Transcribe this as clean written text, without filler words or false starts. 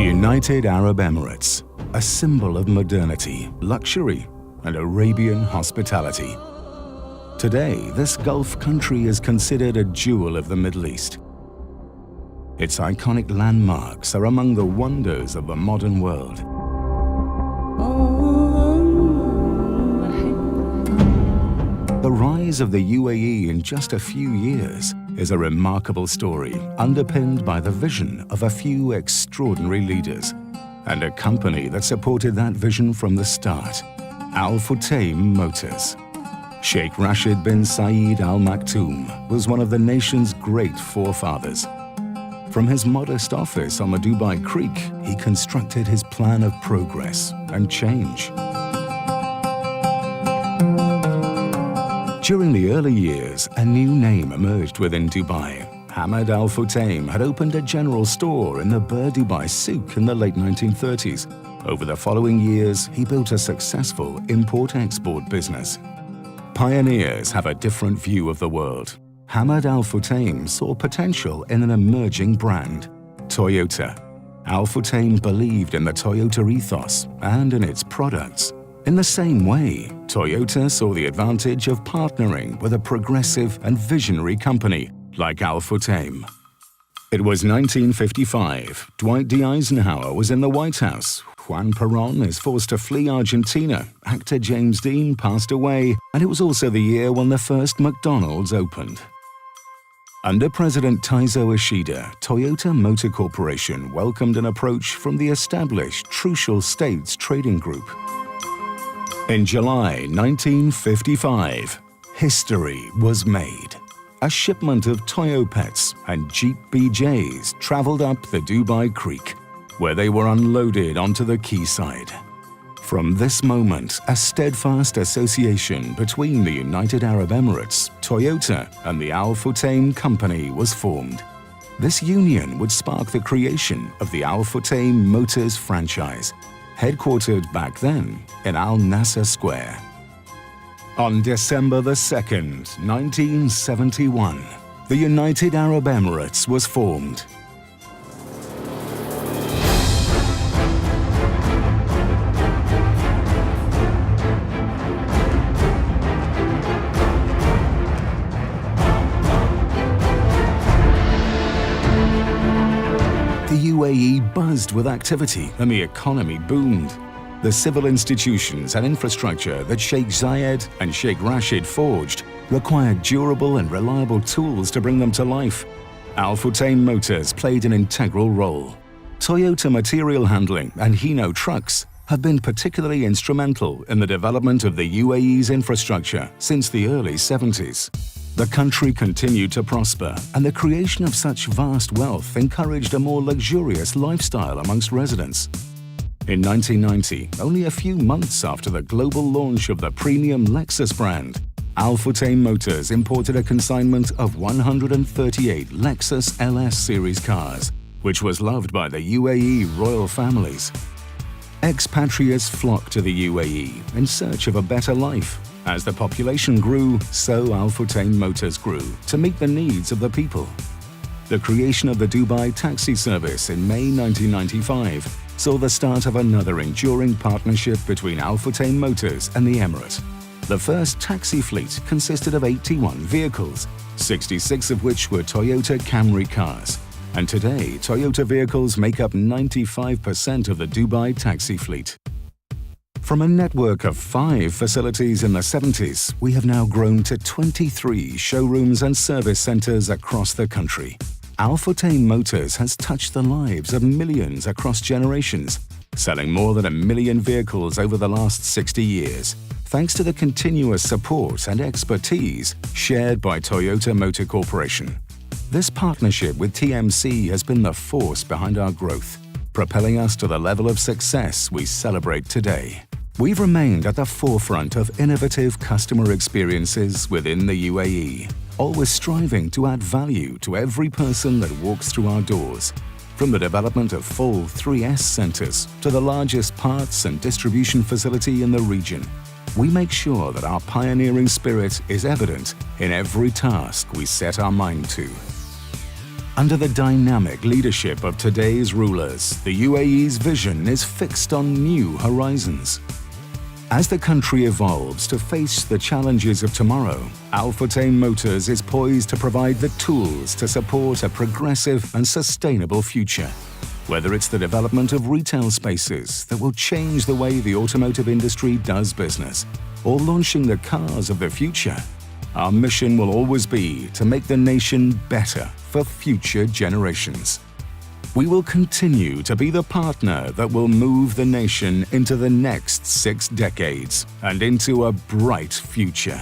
United Arab Emirates, a symbol of modernity, luxury, and Arabian hospitality. Today, this Gulf country is considered a jewel of the Middle East. Its iconic landmarks are among the wonders of the modern world. The rise of the UAE in just a few years is a remarkable story underpinned by the vision of a few extraordinary leaders and a company that supported that vision from the start, Al-Futtaim Motors. Sheikh Rashid bin Saeed Al Maktoum was one of the nation's great forefathers. From his modest office on the Dubai Creek, he constructed his plan of progress and change. During the early years, a new name emerged within Dubai. Hamad Al-Futtaim had opened a general store in the Bur Dubai Souk in the late 1930s. Over the following years, he built a successful import-export business. Pioneers have a different view of the world. Hamad Al-Futtaim saw potential in an emerging brand, Toyota. Al-Futtaim believed in the Toyota ethos and in its products. In the same way, Toyota saw the advantage of partnering with a progressive and visionary company like Al-Futtaim. It was 1955. Dwight D. Eisenhower was in the White House. Juan Perón is forced to flee Argentina. Actor James Dean passed away, and it was also the year when the first McDonald's opened. Under President Taizo Ishida, Toyota Motor Corporation welcomed an approach from the established Trucial States Trading Group. In July 1955, history was made. A shipment of Toyopets and Jeep BJs traveled up the Dubai Creek, where they were unloaded onto the quayside. From this moment, a steadfast association between the United Arab Emirates, Toyota, and the Al-Futtaim Company was formed. This union would spark the creation of the Al-Futtaim Motors franchise, headquartered back then in Al Nasser Square. On December 2nd, 1971, the United Arab Emirates was formed. The UAE buzzed with activity and the economy boomed. The civil institutions and infrastructure that Sheikh Zayed and Sheikh Rashid forged required durable and reliable tools to bring them to life. Al-Futtaim Motors played an integral role. Toyota Material Handling and Hino Trucks have been particularly instrumental in the development of the UAE's infrastructure since the early 70s. The country continued to prosper, and the creation of such vast wealth encouraged a more luxurious lifestyle amongst residents. In 1990, only a few months after the global launch of the premium Lexus brand, Al-Futtaim Motors imported a consignment of 138 Lexus LS series cars, which was loved by the UAE royal families. Expatriates flocked to the UAE in search of a better life. As the population grew, so Al-Futtaim Motors grew to meet the needs of the people. The creation of the Dubai taxi service in May 1995 saw the start of another enduring partnership between Al-Futtaim Motors and the Emirate. The first taxi fleet consisted of 81 vehicles, 66 of which were Toyota Camry cars. And today, Toyota vehicles make up 95% of the Dubai taxi fleet. From a network of 5 facilities in the 70s, we have now grown to 23 showrooms and service centers across the country. Al-Futtaim Motors has touched the lives of millions across generations, selling more than 1 million vehicles over the last 60 years, thanks to the continuous support and expertise shared by Toyota Motor Corporation. This partnership with TMC has been the force behind our growth, propelling us to the level of success we celebrate today. We've remained at the forefront of innovative customer experiences within the UAE, always striving to add value to every person that walks through our doors. From the development of full 3S centers to the largest parts and distribution facility in the region, we make sure that our pioneering spirit is evident in every task we set our mind to. Under the dynamic leadership of today's rulers, the UAE's vision is fixed on new horizons. As the country evolves to face the challenges of tomorrow, Al-Futtaim Motors is poised to provide the tools to support a progressive and sustainable future. Whether it's the development of retail spaces that will change the way the automotive industry does business, or launching the cars of the future, our mission will always be to make the nation better for future generations. We will continue to be the partner that will move the nation into the next 6 decades and into a bright future.